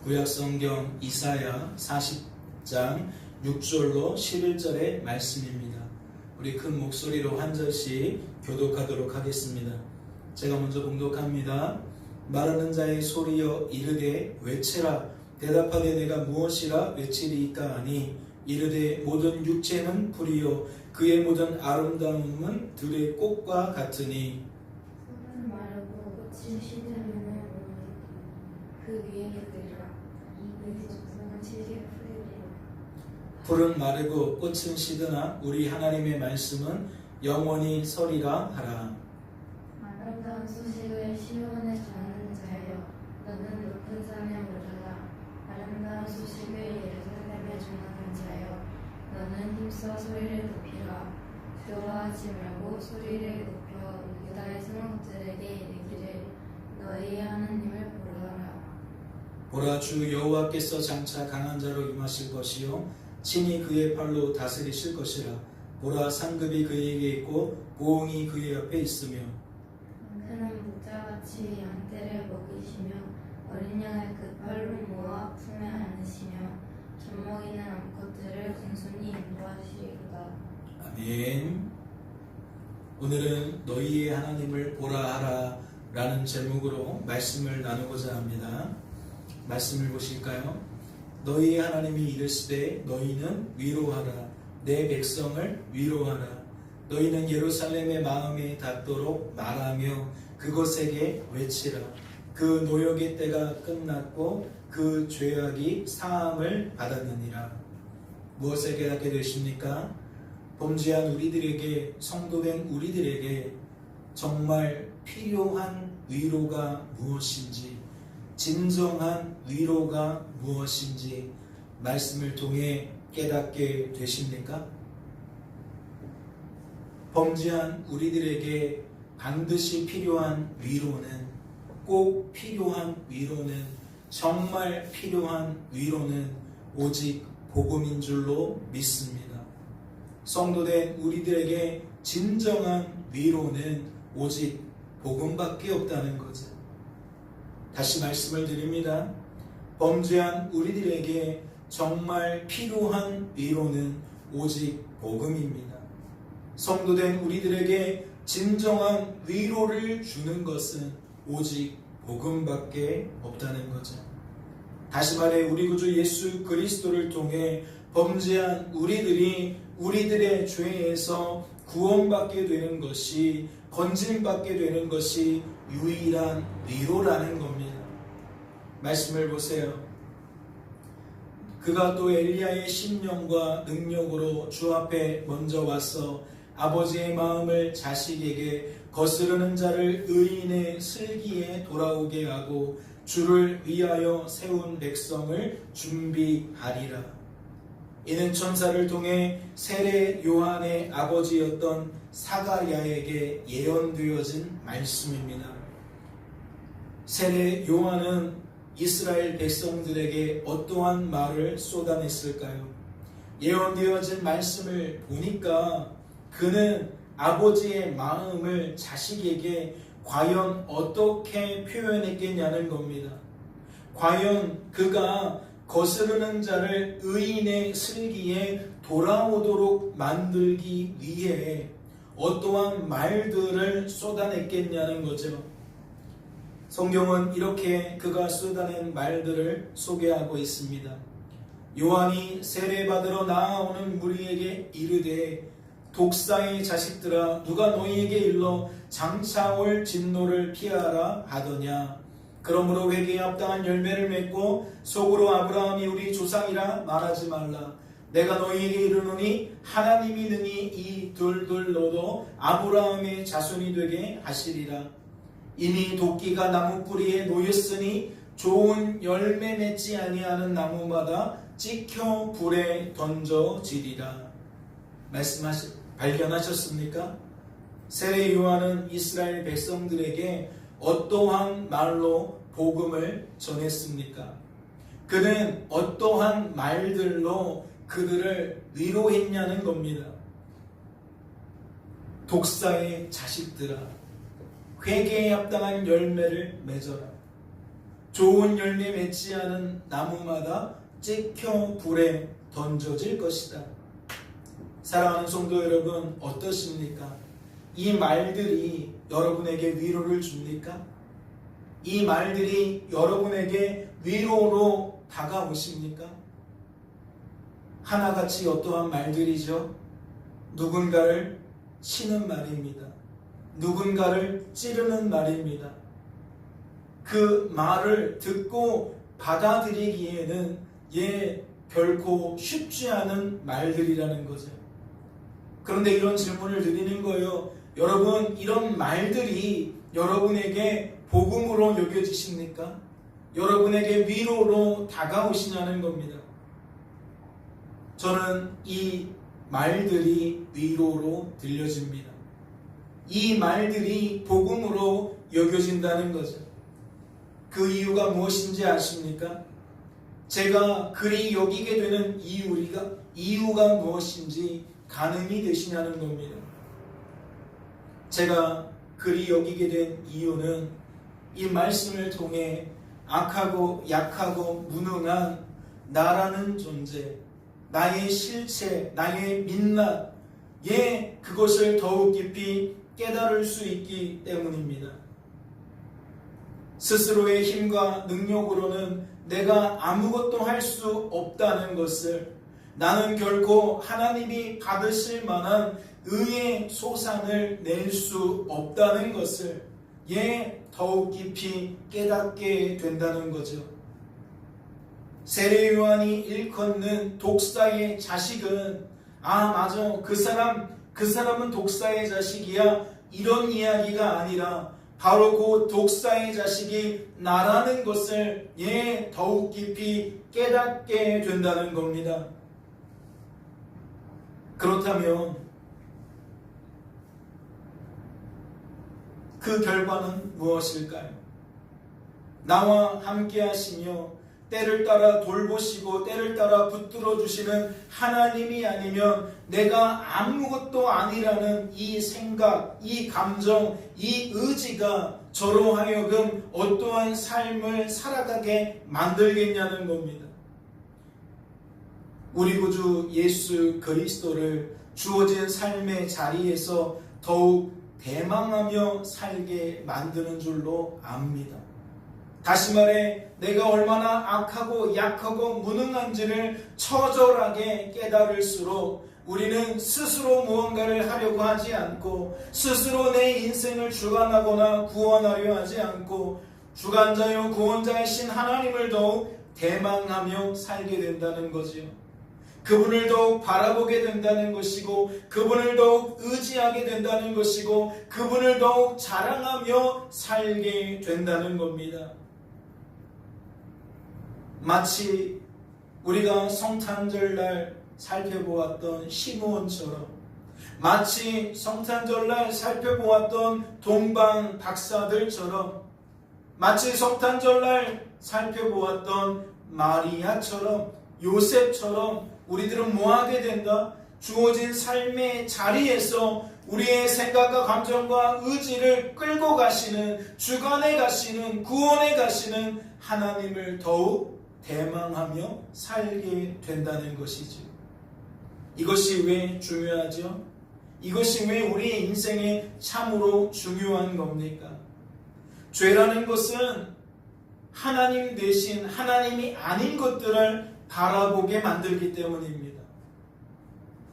구약성경 이사야 40장 6절로 11절의 말씀입니다. 우리 큰 목소리로 한 절씩 교독하도록 하겠습니다. 제가 먼저 봉독합니다. 말하는 자의 소리여 이르되 외치라. 대답하되 내가 무엇이라 외치리이까 하니 이르되 모든 육체는 불이요 그의 모든 아름다움은 들의 꽃과 같으니 손은 마르고 꽃이 시들면 그 위에 그리라. 이 정성은 질게 풀리리라. 풀은 마르고 꽃은 시드나 우리 하나님의 말씀은 영원히 서리라 하라. 아름다운 소식을 시온에 전하는 자여, 너는 높은 산에 오르라. 아름다운 소식을 예루살렘에 전하는 자여, 너는 힘써 소리를 높이라. 두려워하지 말고 소리를 높여 유다의 성읍들에게 이르기를 너희의 하나님을 보라라. 보라 주 여호와께서 장차 강한 자로 임하실 것이요 친히 그의 팔로 다스리실 것이라. 보라 상급이 그에게 있고 보응이 그의 옆에 있으며 그는 목자같이 양떼를 먹이시며 어린 양을 그 팔로 모아 품에 안으시며 젖먹이는 암컷들을 공손히 인도하시리로다. 아멘. 오늘은 너희의 하나님을 보라 하라 라는 제목으로 말씀을 나누고자 합니다. 말씀을 보실까요? 너희의 하나님이 이르시되 너희는 위로하라. 내 백성을 위로하라. 너희는 예루살렘의 마음에 닿도록 말하며 그곳에게 외치라. 그 노역의 때가 끝났고 그 죄악이 사함을 받았느니라. 무엇을 깨닫게 되십니까? 범죄한 우리들에게, 성도된 우리들에게 정말 필요한 위로가 무엇인지, 진정한 위로가 무엇인지 말씀을 통해 깨닫게 되십니까? 범죄한 우리들에게 반드시 필요한 위로는, 꼭 필요한 위로는, 정말 필요한 위로는 오직 복음인 줄로 믿습니다. 성도된 우리들에게 진정한 위로는 오직 복음밖에 없다는 거죠. 다시 말씀을 드립니다. 범죄한 우리들에게 정말 필요한 위로는 오직 복음입니다. 성도된 우리들에게 진정한 위로를 주는 것은 오직 복음밖에 없다는 거죠. 다시 말해 우리 구주 예수 그리스도를 통해 범죄한 우리들이 우리들의 죄에서 구원받게 되는 것이, 건짐받게 되는 것이 유일한 위로라는 겁니다. 말씀을 보세요. 그가 또 엘리야의 심령과 능력으로 주 앞에 먼저 와서 아버지의 마음을 자식에게 거스르는 자를 의인의 슬기에 돌아오게 하고 주를 위하여 세운 백성을 준비하리라. 이는 천사를 통해 세례 요한의 아버지였던 사가랴에게 예언되어진 말씀입니다. 세례 요한은 이스라엘 백성들에게 어떠한 말을 쏟아냈을까요? 예언되어진 말씀을 보니까 그는 아버지의 마음을 자식에게 과연 어떻게 표현했겠냐는 겁니다. 과연 그가 거스르는 자를 의인의 슬기에 돌아오도록 만들기 위해 어떠한 말들을 쏟아냈겠냐는 거죠. 성경은 이렇게 그가 쏟아낸 말들을 소개하고 있습니다. 요한이 세례받으러 나아오는 무리에게 이르되 독사의 자식들아 누가 너희에게 일러 장차 올 진노를 피하라 하더냐. 그러므로 회개에 합당한 열매를 맺고 속으로 아브라함이 우리 조상이라 말하지 말라. 내가 너희에게 이르노니 하나님이 능히 이 둘둘 너도 아브라함의 자손이 되게 하시리라. 이미 도끼가 나무 뿌리에 놓였으니 좋은 열매 맺지 아니하는 나무마다 찍혀 불에 던져지리라. 발견하셨습니까? 세례 요한은 이스라엘 백성들에게 어떠한 말로 복음을 전했습니까? 그는 어떠한 말들로 그들을 위로했냐는 겁니다. 독사의 자식들아, 회개에 합당한 열매를 맺어라. 좋은 열매 맺지 않은 나무마다 찍혀 불에 던져질 것이다. 사랑하는 성도 여러분, 어떠십니까? 이 말들이 여러분에게 위로를 줍니까? 이 말들이 여러분에게 위로로 다가오십니까? 하나같이 어떠한 말들이죠? 누군가를 치는 말입니다. 누군가를 찌르는 말입니다. 그 말을 듣고 받아들이기에는 결코 쉽지 않은 말들이라는 거죠. 그런데 이런 질문을 드리는 거예요. 여러분, 이런 말들이 여러분에게 복음으로 여겨지십니까? 여러분에게 위로로 다가오시냐는 겁니다. 저는 이 말들이 위로로 들려집니다. 이 말들이 복음으로 여겨진다는 거죠. 그 이유가 무엇인지 아십니까? 제가 그리 여기게 되는 이유가 무엇인지 가늠이 되시냐는 겁니다. 제가 그리 여기게 된 이유는 이 말씀을 통해 악하고 약하고 무능한 나라는 존재, 나의 실체, 나의 민낯, 그것을 더욱 깊이 깨달을 수 있기 때문입니다. 스스로의 힘과 능력으로는 내가 아무것도 할 수 없다는 것을, 나는 결코 하나님이 받으실 만한 의의 소산을 낼 수 없다는 것을 더욱 깊이 깨닫게 된다는 거죠. 세례 요한이 일컫는 독사의 자식은 맞아, 그 사람은 독사의 자식이야, 이런 이야기가 아니라 바로 그 독사의 자식이 나라는 것을 더욱 깊이 깨닫게 된다는 겁니다. 그렇다면 그 결과는 무엇일까요? 나와 함께 하시며 때를 따라 돌보시고 때를 따라 붙들어 주시는 하나님이 아니면 내가 아무것도 아니라는 이 생각, 이 감정, 이 의지가 저로 하여금 어떠한 삶을 살아가게 만들겠냐는 겁니다. 우리 구주 예수 그리스도를 주어진 삶의 자리에서 더욱 대망하며 살게 만드는 줄로 압니다. 다시 말해, 내가 얼마나 악하고 약하고 무능한지를 처절하게 깨달을수록 우리는 스스로 무언가를 하려고 하지 않고, 스스로 내 인생을 주관하거나 구원하려 하지 않고, 주관자요 구원자이신 하나님을 더욱 대망하며 살게 된다는 거지요. 그분을 더욱 바라보게 된다는 것이고, 그분을 더욱 의지하게 된다는 것이고, 그분을 더욱 자랑하며 살게 된다는 겁니다. 마치 우리가 성탄절날 살펴보았던 시므온처럼, 마치 성탄절날 살펴보았던 동방 박사들처럼, 마치 성탄절날 살펴보았던 마리아처럼, 요셉처럼 우리들은 뭐하게 된다? 주어진 삶의 자리에서 우리의 생각과 감정과 의지를 끌고 가시는, 주관해 가시는, 구원해 가시는 하나님을 더욱 대망하며 살게 된다는 것이죠. 이것이 왜 중요하죠? 이것이 왜 우리의 인생에 참으로 중요한 겁니까? 죄라는 것은 하나님 대신 하나님이 아닌 것들을 바라보게 만들기 때문입니다.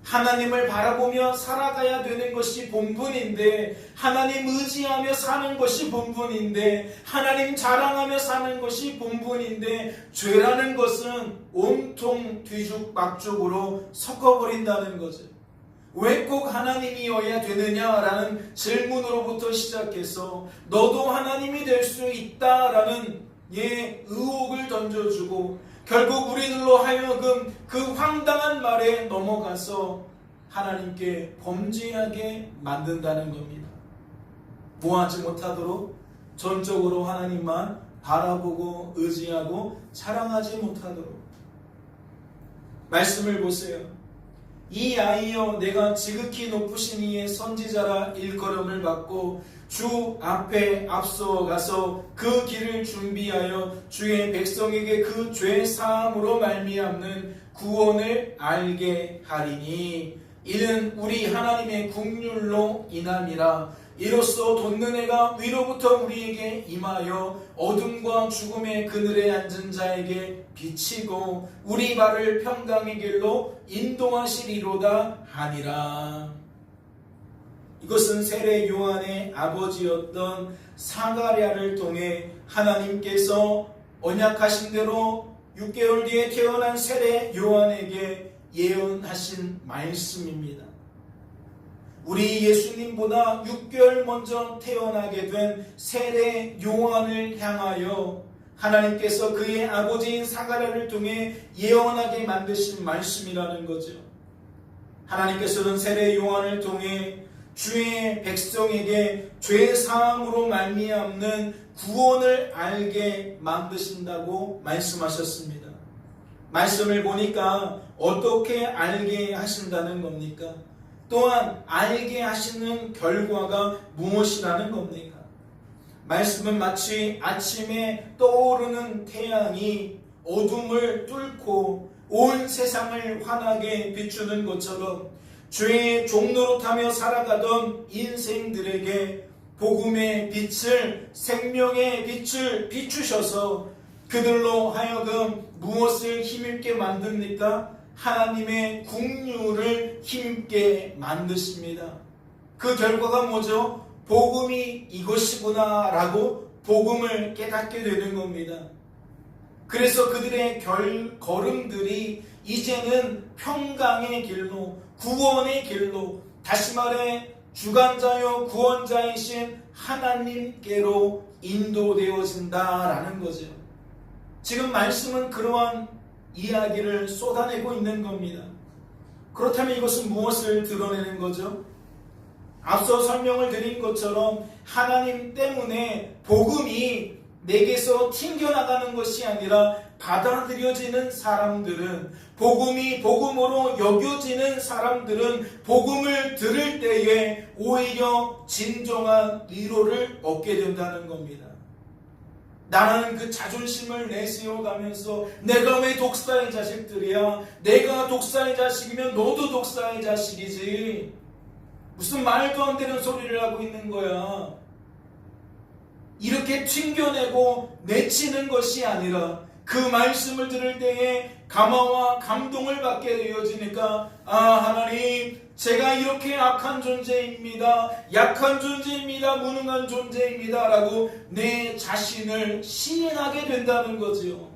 하나님을 바라보며 살아가야 되는 것이 본분인데, 하나님 의지하며 사는 것이 본분인데, 하나님 자랑하며 사는 것이 본분인데, 죄라는 것은 온통 뒤죽박죽으로 섞어버린다는 거죠. 왜 꼭 하나님이어야 되느냐라는 질문으로부터 시작해서 너도 하나님이 될 수 있다라는 의혹을 던져주고, 결국 우리들로 하여금 그 황당한 말에 넘어가서 하나님께 범죄하게 만든다는 겁니다. 뭐하지 못하도록, 전적으로 하나님만 바라보고 의지하고 자랑하지 못하도록. 말씀을 보세요. 이 아이여 내가 지극히 높으신 이의 선지자라 일컬음을 받고 주 앞에 앞서가서 그 길을 준비하여 주의 백성에게 그 죄 사함으로 말미암는 구원을 알게 하리니 이는 우리 하나님의 국률로 인함이라. 이로써 돋는 해가 위로부터 우리에게 임하여 어둠과 죽음의 그늘에 앉은 자에게 비치고 우리 발을 평강의 길로 인도하시리로다 하니라. 이것은 세례 요한의 아버지였던 사가랴를 통해 하나님께서 언약하신 대로 6개월 뒤에 태어난 세례 요한에게 예언하신 말씀입니다. 우리 예수님보다 6개월 먼저 태어나게 된 세례 요한을 향하여 하나님께서 그의 아버지인 사가랴를 통해 예언하게 만드신 말씀이라는 거죠. 하나님께서는 세례 요한을 통해 주의 백성에게 죄 사함으로 말미암는 구원을 알게 만드신다고 말씀하셨습니다. 말씀을 보니까 어떻게 알게 하신다는 겁니까? 또한 알게 하시는 결과가 무엇이라는 겁니까? 말씀은 마치 아침에 떠오르는 태양이 어둠을 뚫고 온 세상을 환하게 비추는 것처럼 죄의 종노릇하며 살아가던 인생들에게 복음의 빛을, 생명의 빛을 비추셔서 그들로 하여금 무엇을 힘있게 만듭니까? 하나님의 국률을 힘있게 만드십니다. 그 결과가 뭐죠? 복음이 이것이구나 라고 복음을 깨닫게 되는 겁니다. 그래서 그들의 걸음들이 이제는 평강의 길로, 구원의 길로, 다시 말해 주관자요 구원자이신 하나님께로 인도되어진다라는 거죠. 지금 말씀은 그러한 이야기를 쏟아내고 있는 겁니다. 그렇다면 이것은 무엇을 드러내는 거죠? 앞서 설명을 드린 것처럼 하나님 때문에 복음이 내게서 튕겨나가는 것이 아니라 받아들여지는 사람들은, 복음이 복음으로 여겨지는 사람들은 복음을 들을 때에 오히려 진정한 위로를 얻게 된다는 겁니다. 나라는 그 자존심을 내세워가면서 내가 왜 독사의 자식들이야? 내가 독사의 자식이면 너도 독사의 자식이지. 무슨 말도 안 되는 소리를 하고 있는 거야. 이렇게 튕겨내고 내치는 것이 아니라 그 말씀을 들을 때에 감화와 감동을 받게 되어지니까 하나님 제가 이렇게 악한 존재입니다. 약한 존재입니다. 무능한 존재입니다. 라고 내 자신을 시인하게 된다는 거지요.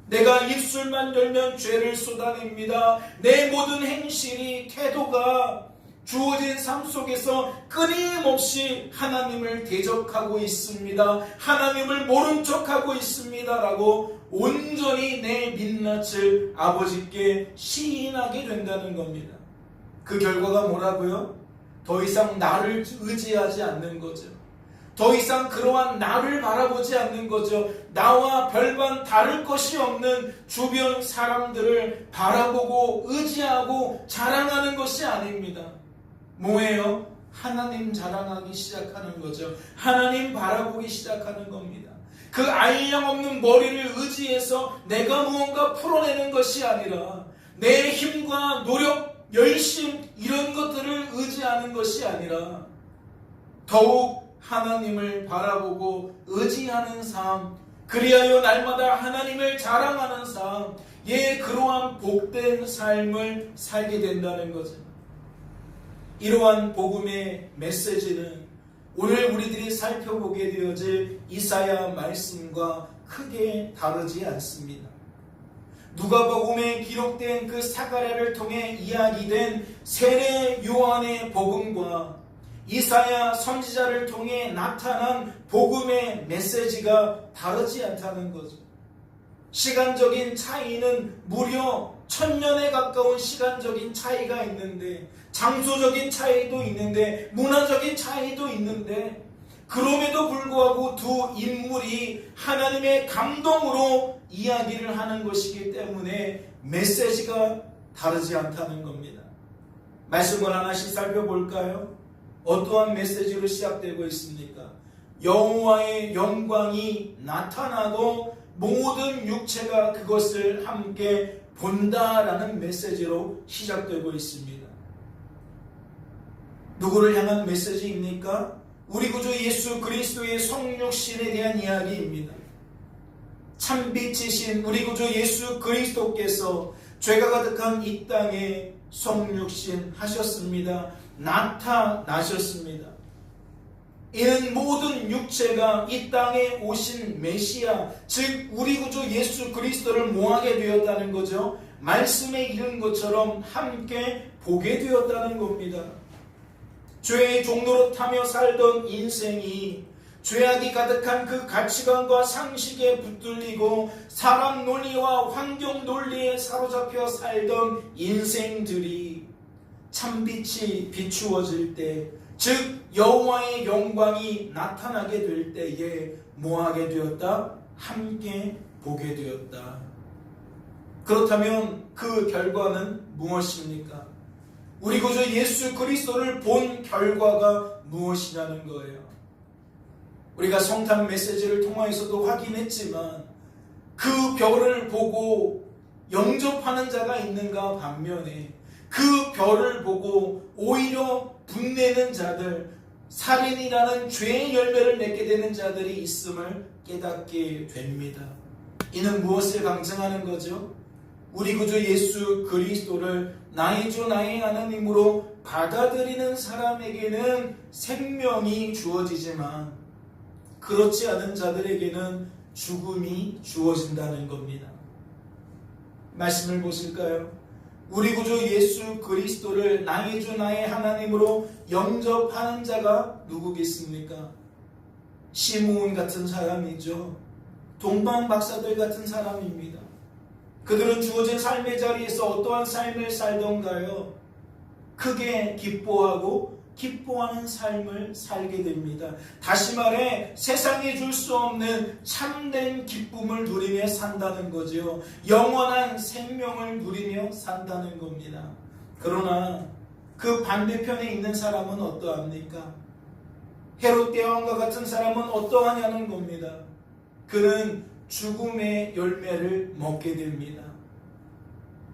내가 입술만 열면 죄를 쏟아냅니다. 내 모든 행실이, 태도가 주어진 삶 속에서 끊임없이 하나님을 대적하고 있습니다. 하나님을 모른 척하고 있습니다. 라고 온전히 내 민낯을 아버지께 시인하게 된다는 겁니다. 그 결과가 뭐라고요? 더 이상 나를 의지하지 않는 거죠. 더 이상 그러한 나를 바라보지 않는 거죠. 나와 별반 다를 것이 없는 주변 사람들을 바라보고 의지하고 자랑하는 것이 아닙니다. 뭐예요? 하나님 자랑하기 시작하는 거죠. 하나님 바라보기 시작하는 겁니다. 그 알량 없는 머리를 의지해서 내가 무언가 풀어내는 것이 아니라 내 힘과 노력, 열심 이런 것들을 의지하는 것이 아니라 더욱 하나님을 바라보고 의지하는 삶, 그리하여 날마다 하나님을 자랑하는 삶, 그러한 복된 삶을 살게 된다는 거죠. 이러한 복음의 메시지는 오늘 우리들이 살펴보게 되어질 이사야 말씀과 크게 다르지 않습니다. 누가복음에 기록된 그 사가랴를 통해 이야기된 세례 요한의 복음과 이사야 선지자를 통해 나타난 복음의 메시지가 다르지 않다는 거죠. 시간적인 차이는 무려 1000년에 가까운 시간적인 차이가 있는데, 장소적인 차이도 있는데, 문화적인 차이도 있는데, 그럼에도 불구하고 두 인물이 하나님의 감동으로 이야기를 하는 것이기 때문에 메시지가 다르지 않다는 겁니다. 말씀을 하나씩 살펴볼까요? 어떠한 메시지로 시작되고 있습니까? 여호와의 영광이 나타나고 모든 육체가 그것을 함께 본다라는 메시지로 시작되고 있습니다. 누구를 향한 메시지입니까? 우리 구주 예수 그리스도의 성육신에 대한 이야기입니다. 참빛이신 우리 구주 예수 그리스도께서 죄가 가득한 이 땅에 성육신 하셨습니다. 나타나셨습니다. 이는 모든 육체가 이 땅에 오신 메시아, 즉 우리 구주 예수 그리스도를 모하게 되었다는 거죠. 말씀에 이른 것처럼 함께 보게 되었다는 겁니다. 죄의 종로로 타며 살던 인생이 죄악이 가득한 그 가치관과 상식에 붙들리고 사람 논리와 환경 논리에 사로잡혀 살던 인생들이 참빛이 비추어질 때, 즉 여호와의 영광이 나타나게 될 때에 뭐하게 되었다? 함께 보게 되었다. 그렇다면 그 결과는 무엇입니까? 우리 구주 예수 그리스도를 본 결과가 무엇이냐는 거예요. 우리가 성탄 메시지를 통하여서도 확인했지만 그 별을 보고 영접하는 자가 있는가 반면에 그 별을 보고 오히려 분내는 자들, 살인이라는 죄의 열매를 맺게 되는 자들이 있음을 깨닫게 됩니다. 이는 무엇을 강증하는 거죠? 우리 구주 예수 그리스도를 나의 주 나의 하나님으로 받아들이는 사람에게는 생명이 주어지지만 그렇지 않은 자들에게는 죽음이 주어진다는 겁니다. 말씀을 보실까요? 우리 구주 예수 그리스도를 나의 주 나의 하나님으로 영접하는 자가 누구겠습니까? 시므온 같은 사람이죠. 동방 박사들 같은 사람입니다. 그들은 주어진 삶의 자리에서 어떠한 삶을 살던가요? 크게 기뻐하는 삶을 살게 됩니다. 다시 말해 세상이 줄 수 없는 참된 기쁨을 누리며 산다는 거죠. 영원한 생명을 누리며 산다는 겁니다. 그러나 그 반대편에 있는 사람은 어떠합니까? 헤롯 대왕과 같은 사람은 어떠하냐는 겁니다. 그는 죽음의 열매를 먹게 됩니다.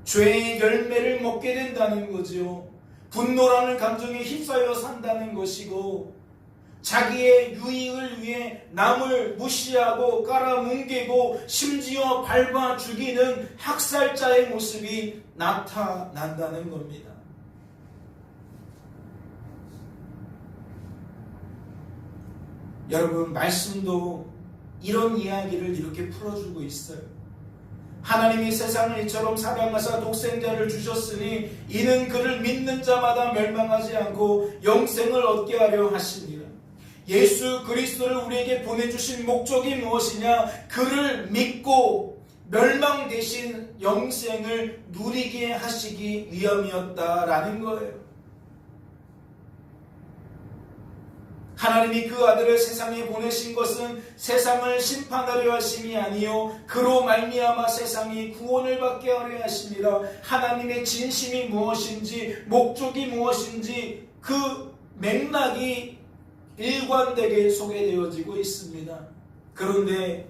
죄의 열매를 먹게 된다는 거죠. 분노라는 감정에 휩싸여 산다는 것이고 자기의 유익을 위해 남을 무시하고 깔아뭉개고 심지어 밟아 죽이는 학살자의 모습이 나타난다는 겁니다. 여러분, 말씀도 이런 이야기를 이렇게 풀어주고 있어요. 하나님이 세상을 이처럼 사랑하사 독생자를 주셨으니 이는 그를 믿는 자마다 멸망하지 않고 영생을 얻게 하려 하시니라. 예수 그리스도를 우리에게 보내주신 목적이 무엇이냐? 그를 믿고 멸망 대신 영생을 누리게 하시기 위함이었다라는 거예요. 하나님이 그 아들을 세상에 보내신 것은 세상을 심판하려 하심이 아니요 그로 말미암아 세상이 구원을 받게 하려 하심이라. 하나님의 진심이 무엇인지 목적이 무엇인지 그 맥락이 일관되게 소개되어지고 있습니다. 그런데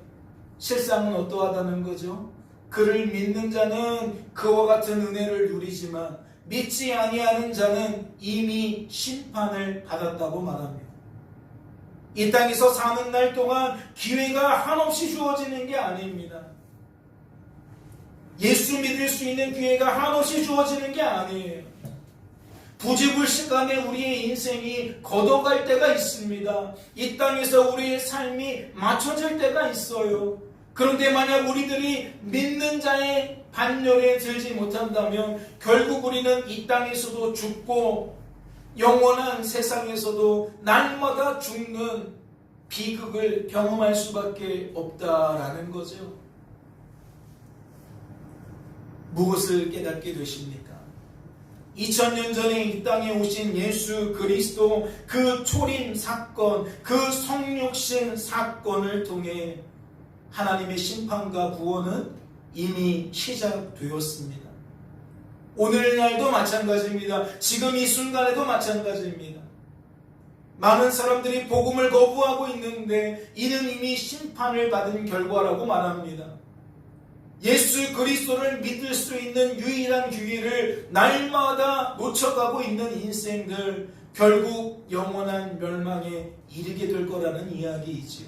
실상은 어떠하다는 거죠? 그를 믿는 자는 그와 같은 은혜를 누리지만 믿지 아니하는 자는 이미 심판을 받았다고 말합니다. 이 땅에서 사는 날 동안 기회가 한없이 주어지는 게 아닙니다. 예수 믿을 수 있는 기회가 한없이 주어지는 게 아니에요. 부지불식간에 우리의 인생이 걷어갈 때가 있습니다. 이 땅에서 우리의 삶이 맞춰질 때가 있어요. 그런데 만약 우리들이 믿는 자의 반열에 들지 못한다면 결국 우리는 이 땅에서도 죽고 영원한 세상에서도 날마다 죽는 비극을 경험할 수밖에 없다라는 거죠. 무엇을 깨닫게 되십니까? 2000년 전에 이 땅에 오신 예수 그리스도 그 초림 사건, 그 성육신 사건을 통해 하나님의 심판과 구원은 이미 시작되었습니다. 오늘날도 마찬가지입니다. 지금 이 순간에도 마찬가지입니다. 많은 사람들이 복음을 거부하고 있는데 이는 이미 심판을 받은 결과라고 말합니다. 예수 그리스도를 믿을 수 있는 유일한 기회를 날마다 놓쳐가고 있는 인생들, 결국 영원한 멸망에 이르게 될 거라는 이야기이지요.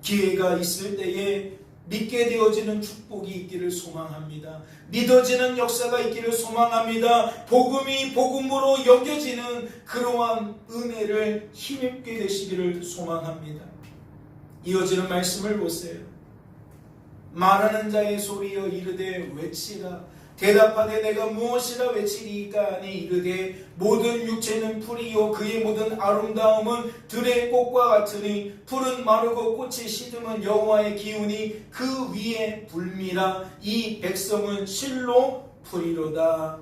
기회가 있을 때에 믿게 되어지는 축복이 있기를 소망합니다. 믿어지는 역사가 있기를 소망합니다. 복음이 복음으로 여겨지는 그러한 은혜를 힘입게 되시기를 소망합니다. 이어지는 말씀을 보세요. 말하는 자의 소리여 이르되 외치라. 대답하되 내가 무엇이라 외치리이까 하니 이르되 모든 육체는 풀이요 그의 모든 아름다움은 들의 꽃과 같으니 풀은 마르고 꽃이 시듬은 여호와의 기운이 그 위에 불미라. 이 백성은 실로 풀이로다.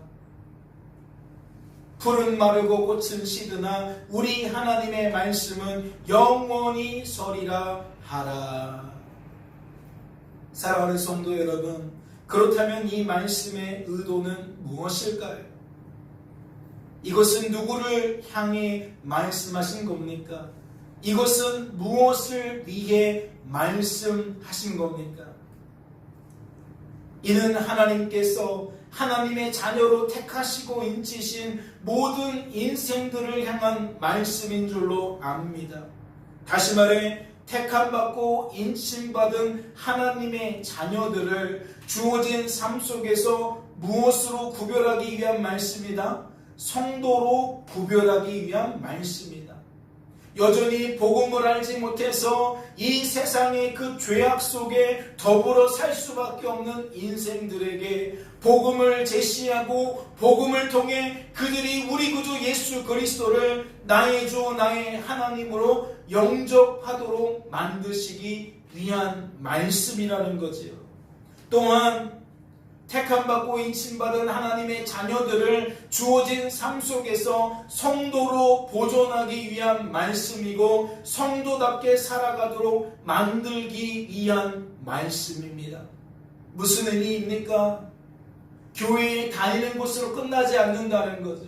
풀은 마르고 꽃은 시드나 우리 하나님의 말씀은 영원히 서리라 하라. 사랑하는 성도 여러분, 그렇다면 이 말씀의 의도는 무엇일까요? 이것은 누구를 향해 말씀하신 겁니까? 이것은 무엇을 위해 말씀하신 겁니까? 이는 하나님께서 하나님의 자녀로 택하시고 인치신 모든 인생들을 향한 말씀인 줄로 압니다. 다시 말해 택함받고 인침받은 하나님의 자녀들을 주어진 삶 속에서 무엇으로 구별하기 위한 말씀이다? 성도로 구별하기 위한 말씀이다. 여전히 복음을 알지 못해서 이 세상의 그 죄악 속에 더불어 살 수밖에 없는 인생들에게 복음을 제시하고 복음을 통해 그들이 우리 구주 예수 그리스도를 나의 주 나의 하나님으로 영접하도록 만드시기 위한 말씀이라는 거지요. 또한 택함받고 인침받은 하나님의 자녀들을 주어진 삶 속에서 성도로 보존하기 위한 말씀이고 성도답게 살아가도록 만들기 위한 말씀입니다. 무슨 의미입니까? 교회에 다니는 것으로 끝나지 않는다는 거죠.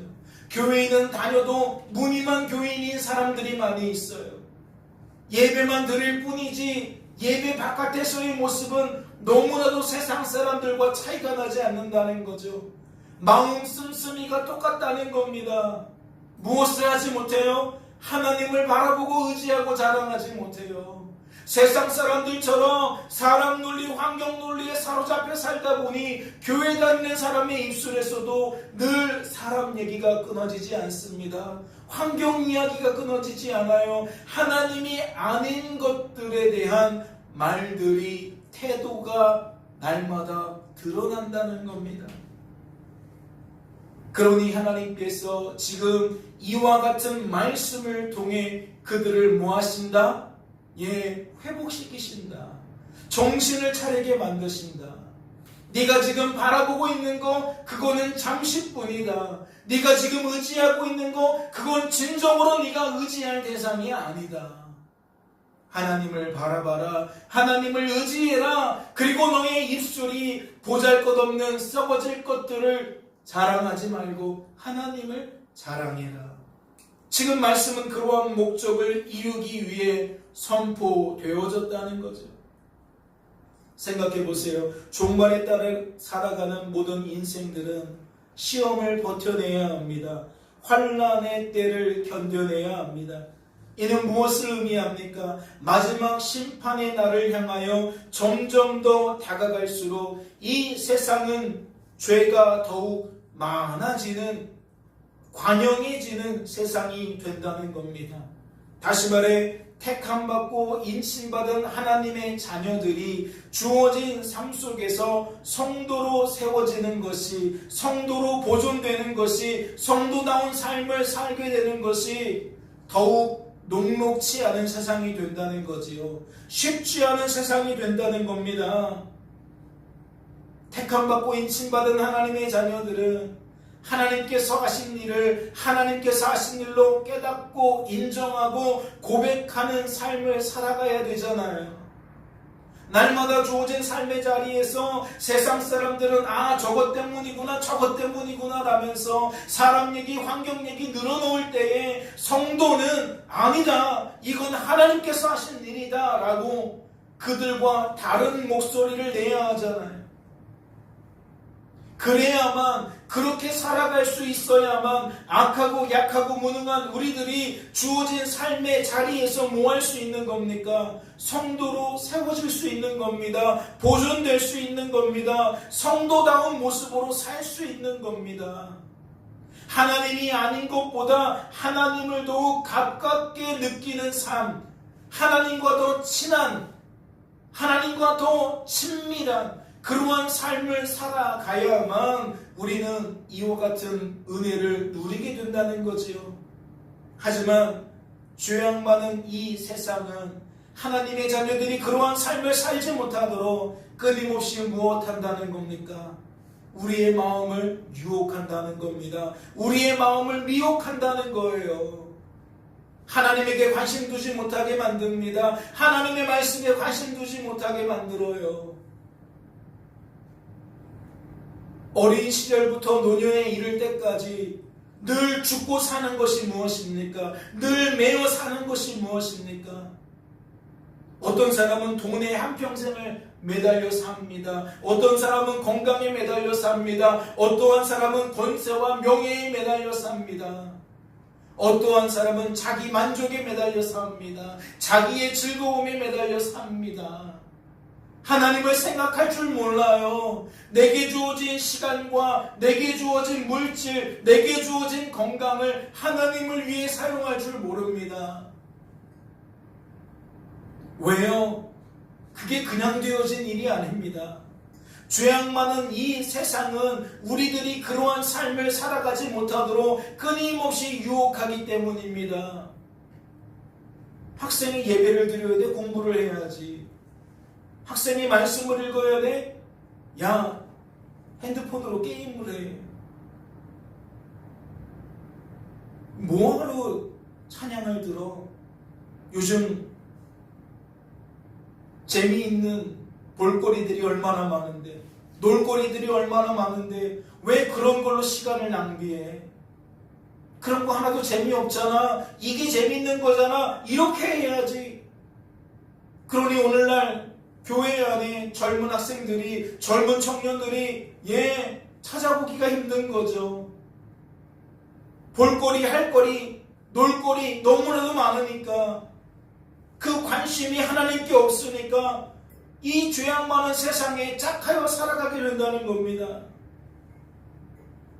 교회에는 다녀도 무늬만 교인인 사람들이 많이 있어요. 예배만 드릴 뿐이지 예배 바깥에서의 모습은 너무나도 세상 사람들과 차이가 나지 않는다는 거죠. 마음 씀씀이가 똑같다는 겁니다. 무엇을 하지 못해요? 하나님을 바라보고 의지하고 자랑하지 못해요. 세상 사람들처럼 사람 논리, 환경 논리에 사로잡혀 살다 보니 교회 다니는 사람의 입술에서도 늘 사람 얘기가 끊어지지 않습니다. 환경 이야기가 끊어지지 않아요. 하나님이 아닌 것들에 대한 말들이, 태도가 날마다 드러난다는 겁니다. 그러니 하나님께서 지금 이와 같은 말씀을 통해 그들을 뭐 하신다? 회복시키신다. 정신을 차리게 만드신다. 네가 지금 바라보고 있는 거 그거는 잠시뿐이다. 네가 지금 의지하고 있는 거 그건 진정으로 네가 의지할 대상이 아니다. 하나님을 바라봐라. 하나님을 의지해라. 그리고 너의 입술이 보잘것없는 썩어질 것들을 자랑하지 말고 하나님을 자랑해라. 지금 말씀은 그러한 목적을 이루기 위해 선포되어졌다는 거죠. 생각해 보세요. 종말에 따라 살아가는 모든 인생들은 시험을 버텨내야 합니다. 환난의 때를 견뎌내야 합니다. 이는 무엇을 의미합니까? 마지막 심판의 날을 향하여 점점 더 다가갈수록 이 세상은 죄가 더욱 많아지는, 관영해지는 세상이 된다는 겁니다. 다시 말해 택함받고 인침받은 하나님의 자녀들이 주어진 삶 속에서 성도로 세워지는 것이, 성도로 보존되는 것이, 성도다운 삶을 살게 되는 것이 더욱 녹록치 않은 세상이 된다는 거지요. 쉽지 않은 세상이 된다는 겁니다. 택함받고 인침받은 하나님의 자녀들은 하나님께서 하신 일을 하나님께서 하신 일로 깨닫고 인정하고 고백하는 삶을 살아가야 되잖아요. 날마다 주어진 삶의 자리에서 세상 사람들은 저것 때문이구나 저것 때문이구나 라면서 사람 얘기 환경 얘기 늘어놓을 때에 성도는 아니다, 이건 하나님께서 하신 일이다 라고 그들과 다른 목소리를 내야 하잖아요. 그래야만, 그렇게 살아갈 수 있어야만 악하고 약하고 무능한 우리들이 주어진 삶의 자리에서 뭐 할 수 있는 겁니까? 성도로 세워질 수 있는 겁니다. 보존될 수 있는 겁니다. 성도다운 모습으로 살 수 있는 겁니다. 하나님이 아닌 것보다 하나님을 더욱 가깝게 느끼는 삶, 하나님과 더 친한, 하나님과 더 친밀한 그러한 삶을 살아가야만 우리는 이와 같은 은혜를 누리게 된다는 거지요. 하지만 죄악 많은 이 세상은 하나님의 자녀들이 그러한 삶을 살지 못하도록 끊임없이 무엇한다는 겁니까? 우리의 마음을 유혹한다는 겁니다. 우리의 마음을 미혹한다는 거예요. 하나님에게 관심 두지 못하게 만듭니다. 하나님의 말씀에 관심 두지 못하게 만들어요. 어린 시절부터 노년에 이를 때까지 늘 죽고 사는 것이 무엇입니까? 늘 매어 사는 것이 무엇입니까? 어떤 사람은 돈에 한평생을 매달려 삽니다. 어떤 사람은 건강에 매달려 삽니다. 어떠한 사람은 권세와 명예에 매달려 삽니다. 어떠한 사람은 자기 만족에 매달려 삽니다. 자기의 즐거움에 매달려 삽니다. 하나님을 생각할 줄 몰라요. 내게 주어진 시간과 내게 주어진 물질, 내게 주어진 건강을 하나님을 위해 사용할 줄 모릅니다. 왜요? 그게 그냥 되어진 일이 아닙니다. 죄악 많은 이 세상은 우리들이 그러한 삶을 살아가지 못하도록 끊임없이 유혹하기 때문입니다. 학생이 예배를 드려야 돼? 공부를 해야지. 학생이 말씀을 읽어야 돼? 야, 핸드폰으로 게임을 해. 뭐하러 찬양을 들어? 요즘 재미있는 볼거리들이 얼마나 많은데, 놀거리들이 얼마나 많은데 왜 그런 걸로 시간을 낭비해? 그런 거 하나도 재미없잖아. 이게 재미있는 거잖아. 이렇게 해야지. 그러니 오늘날 교회 안에 젊은 학생들이, 젊은 청년들이 찾아보기가 힘든 거죠. 볼거리, 할거리, 놀거리 너무나도 많으니까, 그 관심이 하나님께 없으니까 이 죄악 많은 세상에 짝하여 살아가게 된다는 겁니다.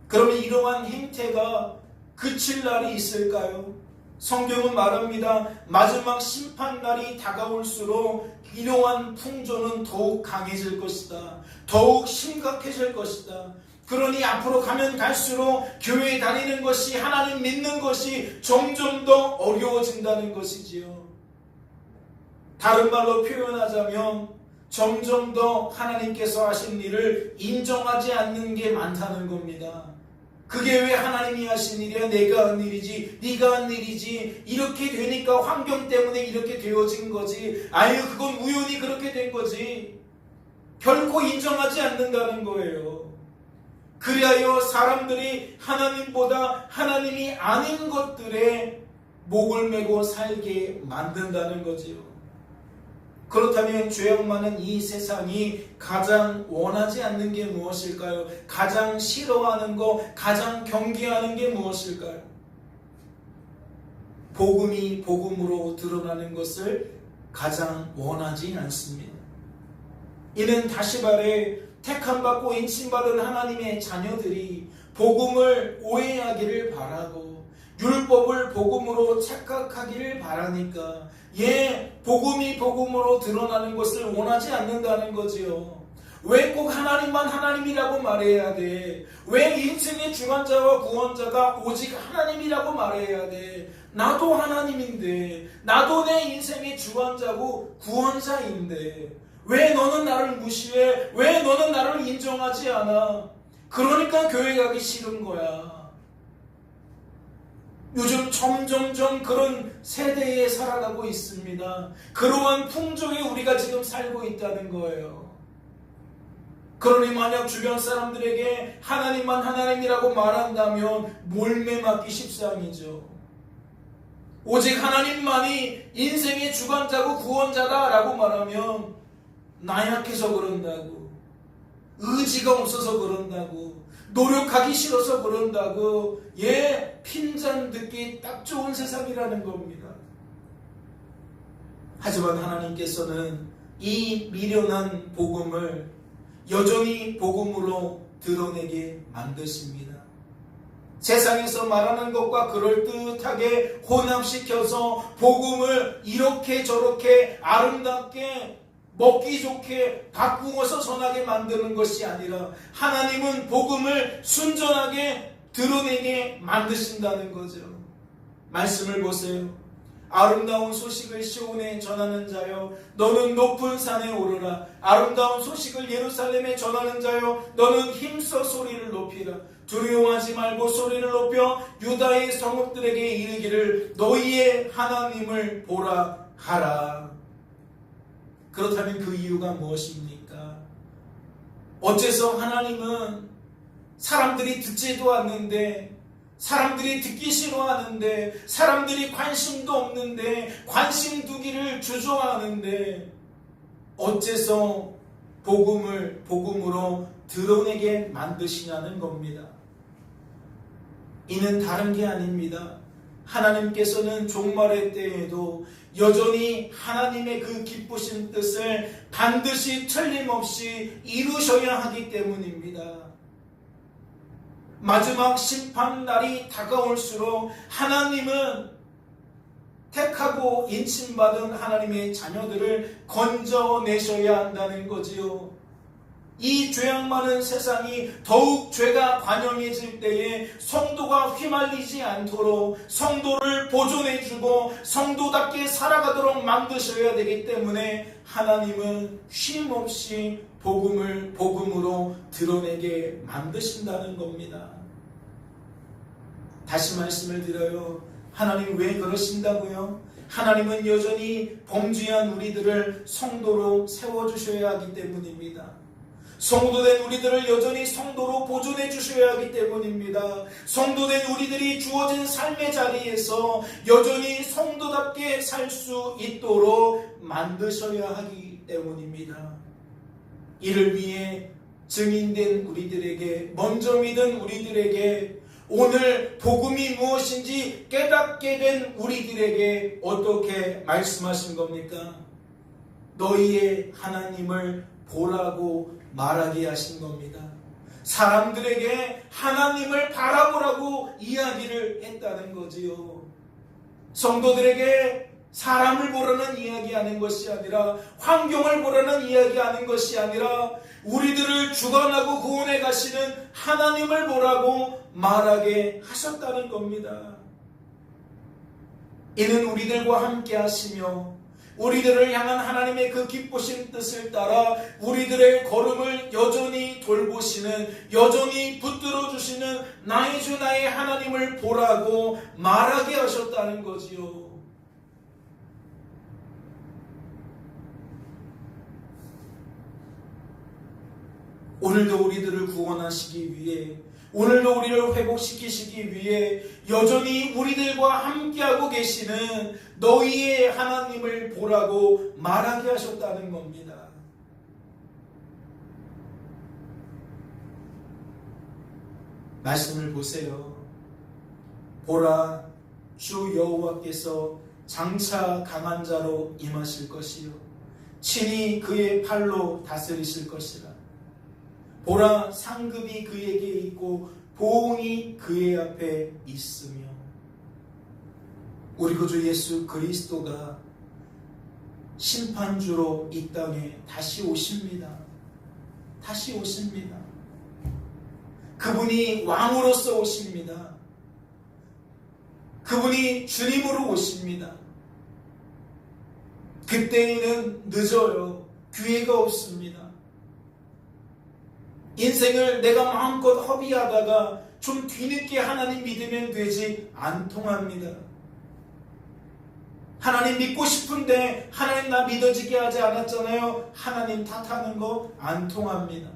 그러면 이러한 행태가 그칠 날이 있을까요? 성경은 말합니다. 마지막 심판날이 다가올수록 이러한 풍조는 더욱 강해질 것이다. 더욱 심각해질 것이다. 그러니 앞으로 가면 갈수록 교회에 다니는 것이, 하나님 믿는 것이 점점 더 어려워진다는 것이지요. 다른 말로 표현하자면 점점 더 하나님께서 하신 일을 인정하지 않는 게 많다는 겁니다. 그게 왜 하나님이 하신 일이야? 내가 한 일이지, 네가 한 일이지. 이렇게 되니까 환경 때문에 이렇게 되어진 거지. 아유, 그건 우연히 그렇게 된 거지. 결코 인정하지 않는다는 거예요. 그리하여 사람들이 하나님보다 하나님이 아닌 것들에 목을 메고 살게 만든다는 거지요. 그렇다면 죄악 많은 이 세상이 가장 원하지 않는 게 무엇일까요? 가장 싫어하는 거, 가장 경계하는 게 무엇일까요? 복음이 복음으로 드러나는 것을 가장 원하지 않습니다. 이는 다시 말해 택함받고 인침받은 하나님의 자녀들이 복음을 오해하기를 바라고 율법을 복음으로 착각하기를 바라니까 복음이 복음으로 드러나는 것을 원하지 않는다는 거지요. 왜 꼭 하나님만 하나님이라고 말해야 돼? 왜 인생의 주관자와 구원자가 오직 하나님이라고 말해야 돼? 나도 하나님인데, 나도 내 인생의 주관자고 구원자인데 왜 너는 나를 무시해? 왜 너는 나를 인정하지 않아? 그러니까 교회 가기 싫은 거야. 요즘 점점점 그런 세대에 살아가고 있습니다. 그러한 풍조에 우리가 지금 살고 있다는 거예요. 그러니 만약 주변 사람들에게 하나님만 하나님이라고 말한다면 몰매 맞기 십상이죠. 오직 하나님만이 인생의 주관자고 구원자다라고 말하면 나약해서 그런다고, 의지가 없어서 그런다고, 노력하기 싫어서 그런다고, 핀잔 듣기 딱 좋은 세상이라는 겁니다. 하지만 하나님께서는 이 미련한 복음을 여전히 복음으로 드러내게 만드십니다. 세상에서 말하는 것과 그럴듯하게 혼합시켜서 복음을 이렇게 저렇게 아름답게 먹기 좋게 바꾸어서 전하게 만드는 것이 아니라 하나님은 복음을 순전하게 드러내게 만드신다는 거죠. 말씀을 보세요. 아름다운 소식을 시온에 전하는 자여 너는 높은 산에 오르라. 아름다운 소식을 예루살렘에 전하는 자여 너는 힘써 소리를 높이라. 두려워하지 말고 소리를 높여 유다의 성읍들에게 이르기를 너희의 하나님을 보라 하라. 그렇다면 그 이유가 무엇입니까? 어째서 하나님은 사람들이 듣지도 않는데, 사람들이 듣기 싫어하는데, 사람들이 관심도 없는데, 관심 두기를 주저하는데, 어째서 복음을 복음으로 드러내게 만드시냐는 겁니다. 이는 다른 게 아닙니다. 하나님께서는 종말의 때에도 여전히 하나님의 그 기쁘신 뜻을 반드시 틀림없이 이루셔야 하기 때문입니다. 마지막 심판날이 다가올수록 하나님은 택하고 인침받은 하나님의 자녀들을 건져내셔야 한다는 거지요. 이 죄악 많은 세상이 더욱 죄가 관영해질 때에 성도가 휘말리지 않도록 성도를 보존해주고 성도답게 살아가도록 만드셔야 되기 때문에 하나님은 쉼없이 복음을 복음으로 드러내게 만드신다는 겁니다. 다시 말씀을 드려요. 하나님 왜 그러신다고요? 하나님은 여전히 범죄한 우리들을 성도로 세워주셔야 하기 때문입니다. 성도된 우리들을 여전히 성도로 보존해 주셔야 하기 때문입니다. 성도된 우리들이 주어진 삶의 자리에서 여전히 성도답게 살 수 있도록 만드셔야 하기 때문입니다. 이를 위해 증인된 우리들에게, 먼저 믿은 우리들에게, 오늘 복음이 무엇인지 깨닫게 된 우리들에게 어떻게 말씀하신 겁니까? 너희의 하나님을 보라고 말하게 하신 겁니다. 사람들에게 하나님을 바라보라고 이야기를 했다는 거지요. 성도들에게 사람을 보라는 이야기하는 것이 아니라, 환경을 보라는 이야기하는 것이 아니라, 우리들을 주관하고 구원해 가시는 하나님을 보라고 말하게 하셨다는 겁니다. 이는 우리들과 함께 하시며 우리들을 향한 하나님의 그 기쁘신 뜻을 따라 우리들의 걸음을 여전히 돌보시는, 여전히 붙들어 주시는 나의 주 나의 하나님을 보라고 말하게 하셨다는 거지요. 오늘도 우리들을 구원하시기 위해, 오늘도 우리를 회복시키시기 위해 여전히 우리들과 함께하고 계시는 너희의 하나님을 보라고 말하게 하셨다는 겁니다. 말씀을 보세요. 보라, 주 여호와께서 장차 강한 자로 임하실 것이요 친히 그의 팔로 다스리실 것이라. 보라, 상급이 그에게 있고 보응이 그의 앞에 있으며. 우리 구주 예수 그리스도가 심판주로 이 땅에 다시 오십니다. 다시 오십니다. 그분이 왕으로서 오십니다. 그분이 주님으로 오십니다. 그때에는 늦어요. 기회가 없습니다. 인생을 내가 마음껏 허비하다가 좀 뒤늦게 하나님 믿으면 되지 안 통합니다. 하나님 믿고 싶은데 하나님 나 믿어지게 하지 않았잖아요. 하나님 탓하는 거 안 통합니다.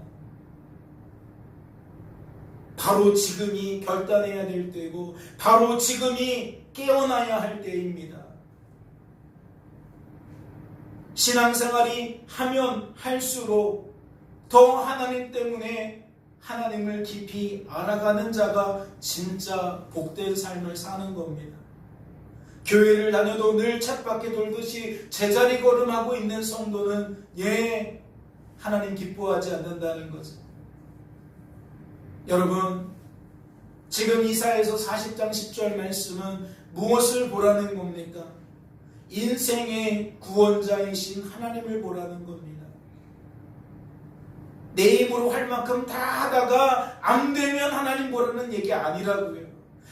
바로 지금이 결단해야 될 때고 바로 지금이 깨어나야 할 때입니다. 신앙생활이 하면 할수록 더 하나님 때문에 하나님을 깊이 알아가는 자가 진짜 복된 삶을 사는 겁니다. 교회를 다녀도 늘 쳇바퀴 돌듯이 제자리 걸음하고 있는 성도는 하나님 기뻐하지 않는다는 거죠. 여러분, 지금 이사야서 40장 10절 말씀은 무엇을 보라는 겁니까? 인생의 구원자이신 하나님을 보라는 겁니다. 내 힘으로 할 만큼 다 하다가 안 되면 하나님 보라는 얘기 아니라고요.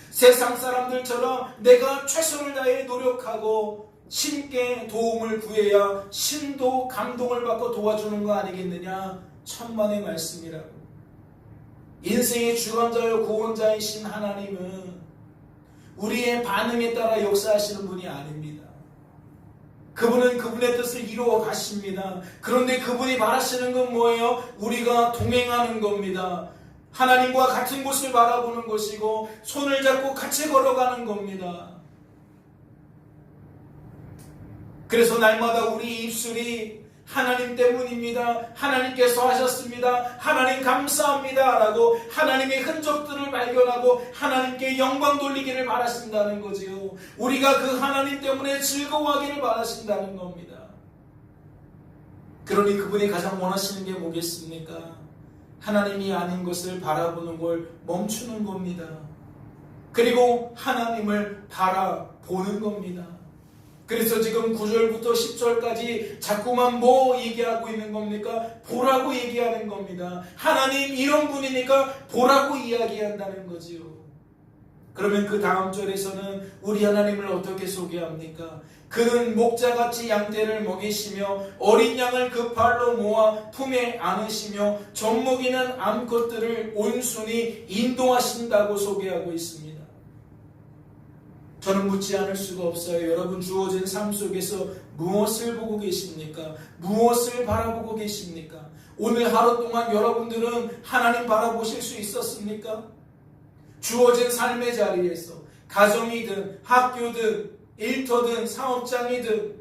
세상 사람들처럼 내가 최선을 다해 노력하고 신께 도움을 구해야 신도 감동을 받고 도와주는 거 아니겠느냐? 천만의 말씀이라고. 인생의 주관자요 구원자이신 하나님은 우리의 반응에 따라 역사하시는 분이 아닙니다. 그분은 그분의 뜻을 이루어 가십니다. 그런데 그분이 바라시는 건 뭐예요? 우리가 동행하는 겁니다. 하나님과 같은 곳을 바라보는 것이고 손을 잡고 같이 걸어가는 겁니다. 그래서 날마다 우리 입술이 하나님 때문입니다. 하나님께서 하셨습니다. 하나님 감사합니다. 라고 하나님의 흔적들을 발견하고 하나님께 영광 돌리기를 바라신다는 거지요. 우리가 그 하나님 때문에 즐거워하기를 바라신다는 겁니다. 그러니 그분이 가장 원하시는 게 뭐겠습니까? 하나님이 아닌 것을 바라보는 걸 멈추는 겁니다. 그리고 하나님을 바라보는 겁니다. 그래서 지금 9절부터 10절까지 자꾸만 뭐 얘기하고 있는 겁니까? 보라고 얘기하는 겁니다. 하나님 이런 분이니까 보라고 이야기한다는 거지요. 그러면 그 다음 절에서는 우리 하나님을 어떻게 소개합니까? 그는 목자같이 양떼를 먹이시며 어린 양을 그 팔로 모아 품에 안으시며 젖먹이는 암컷들을 온순히 인도하신다고 소개하고 있습니다. 저는 묻지 않을 수가 없어요. 여러분 주어진 삶 속에서 무엇을 보고 계십니까? 무엇을 바라보고 계십니까? 오늘 하루 동안 여러분들은 하나님 바라보실 수 있었습니까? 주어진 삶의 자리에서 가정이든 학교든 일터든 사업장이든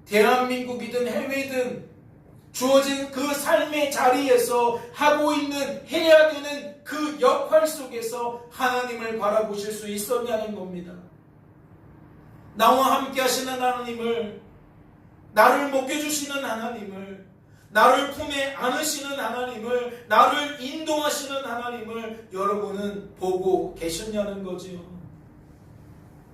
대한민국이든 해외든 주어진 그 삶의 자리에서 하고 있는 해야 되는 그 역할 속에서 하나님을 바라보실 수 있었냐는 겁니다. 나와 함께 하시는 하나님을, 나를 먹여주시는 하나님을, 나를 품에 안으시는 하나님을, 나를 인도하시는 하나님을 여러분은 보고 계셨냐는 거지요.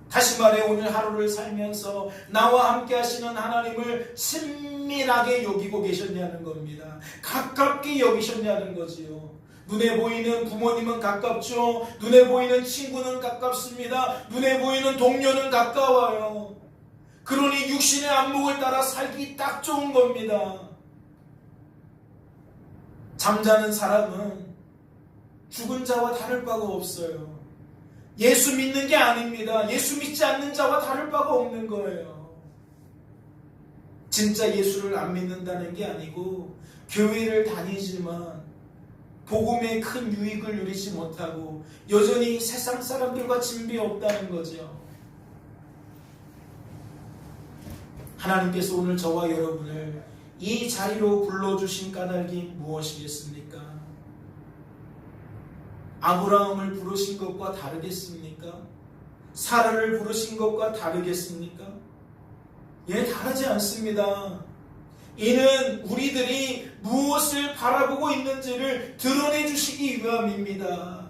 다시 말해 오늘 하루를 살면서 나와 함께 하시는 하나님을 친밀하게 여기고 계셨냐는 겁니다. 가깝게 여기셨냐는 거지요. 눈에 보이는 부모님은 가깝죠. 눈에 보이는 친구는 가깝습니다. 눈에 보이는 동료는 가까워요. 그러니 육신의 안목을 따라 살기 딱 좋은 겁니다. 잠자는 사람은 죽은 자와 다를 바가 없어요. 예수 믿는 게 아닙니다. 예수 믿지 않는 자와 다를 바가 없는 거예요. 진짜 예수를 안 믿는다는 게 아니고 교회를 다니지만 복음의 큰 유익을 누리지 못하고 여전히 세상 사람들과 진비 없다는 거죠. 하나님께서 오늘 저와 여러분을 이 자리로 불러주신 까닭이 무엇이겠습니까? 아브라함을 부르신 것과 다르겠습니까? 사라를 부르신 것과 다르겠습니까? 다르지 않습니다. 이는 우리들이 무엇을 바라보고 있는지를 드러내 주시기 위함입니다.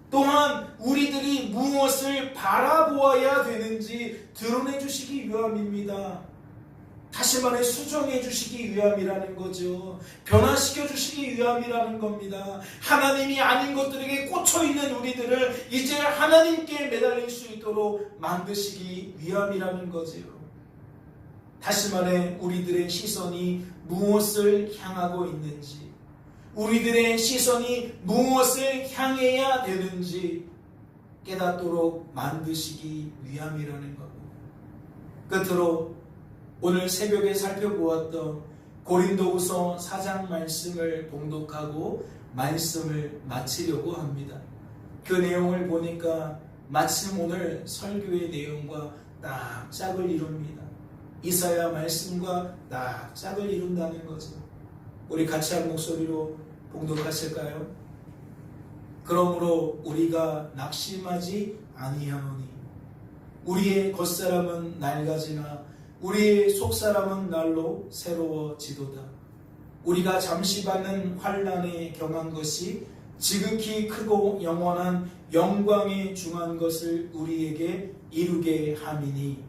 또한 우리들이 무엇을 바라보아야 되는지 드러내 주시기 위함입니다. 다시 말해 수정해 주시기 위함이라는 거죠. 변화시켜 주시기 위함이라는 겁니다. 하나님이 아닌 것들에게 꽂혀 있는 우리들을 이제 하나님께 매달릴 수 있도록 만드시기 위함이라는 거지요. 다시 말해 우리들의 시선이 무엇을 향하고 있는지, 우리들의 시선이 무엇을 향해야 되는지 깨닫도록 만드시기 위함이라는 겁니다. 끝으로 오늘 새벽에 살펴보았던 고린도후서 4장 말씀을 봉독하고 말씀을 마치려고 합니다. 그 내용을 보니까 마침 오늘 설교의 내용과 딱 짝을 이룹니다. 이사야 말씀과 딱 짝을 이룬다는 거죠. 우리 같이 한 목소리로 봉독하실까요? 그러므로 우리가 낙심하지 아니하노니 우리의 겉사람은 낡아지나 우리의 속사람은 날로 새로워지도다. 우리가 잠시 받는 환난에 경한 것이 지극히 크고 영원한 영광에 중한 것을 우리에게 이루게 함이니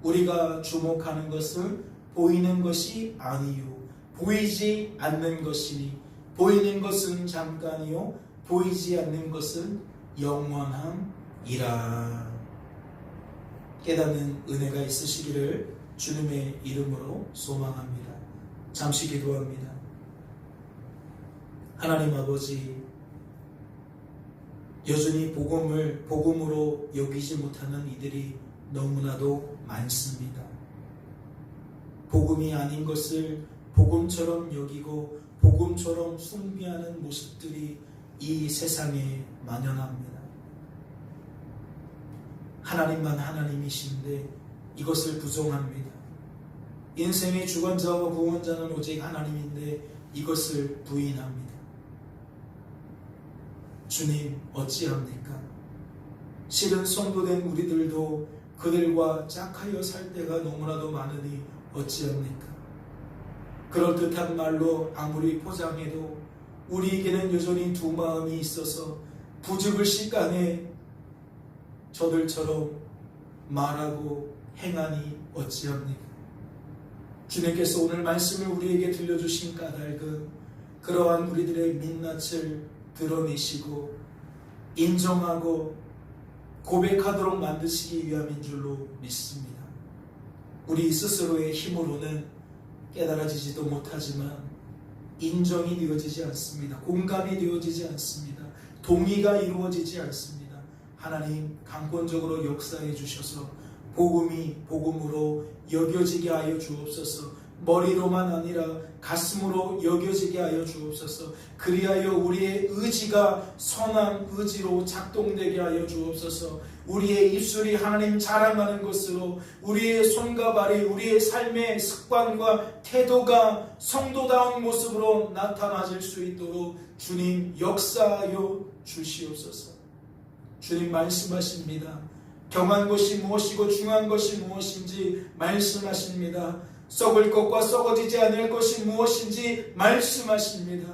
우리가 주목하는 것은 보이는 것이 아니요 보이지 않는 것이니 보이는 것은 잠깐이요 보이지 않는 것은 영원함이라. 깨닫는 은혜가 있으시기를 주님의 이름으로 소망합니다. 잠시 기도합니다. 하나님 아버지, 여전히 복음을 복음으로 여기지 못하는 이들이 너무나도 많습니다. 복음이 아닌 것을 복음처럼 여기고 복음처럼 숭배하는 모습들이 이 세상에 만연합니다. 하나님만 하나님이신데 이것을 부정합니다. 인생의 주관자와 구원자는 오직 하나님인데 이것을 부인합니다. 주님 어찌합니까? 실은 성도된 우리들도 그들과 짝하여 살 때가 너무나도 많으니 어찌합니까? 그럴듯한 말로 아무리 포장해도 우리에게는 여전히 두 마음이 있어서 부죽을 시간에 저들처럼 말하고 행하니 어찌합니까? 주님께서 오늘 말씀을 우리에게 들려주신 까닭은 그러한 우리들의 민낯을 드러내시고 인정하고 고백하도록 만드시기 위함인 줄로 믿습니다. 우리 스스로의 힘으로는 깨달아지지도 못하지만 인정이 되어지지 않습니다. 공감이 되어지지 않습니다. 동의가 이루어지지 않습니다. 하나님 강권적으로 역사해 주셔서 복음이 복음으로 여겨지게 하여 주옵소서. 머리로만 아니라 가슴으로 여겨지게 하여 주옵소서. 그리하여 우리의 의지가 선한 의지로 작동되게 하여 주옵소서. 우리의 입술이 하나님 자랑하는 것으로 우리의 손과 발이 우리의 삶의 습관과 태도가 성도다운 모습으로 나타나질 수 있도록 주님 역사하여 주시옵소서. 주님 말씀하십니다. 경한 것이 무엇이고 중한 것이 무엇인지 말씀하십니다. 썩을 것과 썩어지지 않을 것이 무엇인지 말씀하십니다.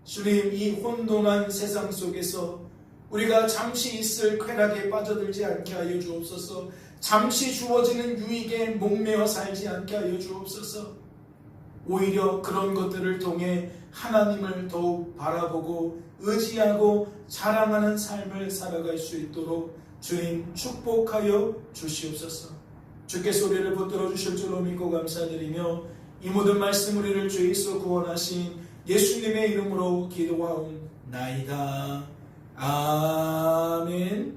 주님, 이 혼돈한 세상 속에서 우리가 잠시 있을 쾌락에 빠져들지 않게 하여 주옵소서. 잠시 주어지는 유익에 목매어 살지 않게 하여 주옵소서. 오히려 그런 것들을 통해 하나님을 더욱 바라보고 의지하고 자랑하는 삶을 살아갈 수 있도록 주님 축복하여 주시옵소서. 주께서 우리를 붙들어 주실 줄로 믿고 감사드리며 이 모든 말씀 우리를 죄에서 구원하신 예수님의 이름으로 기도하옵나이다. 아멘.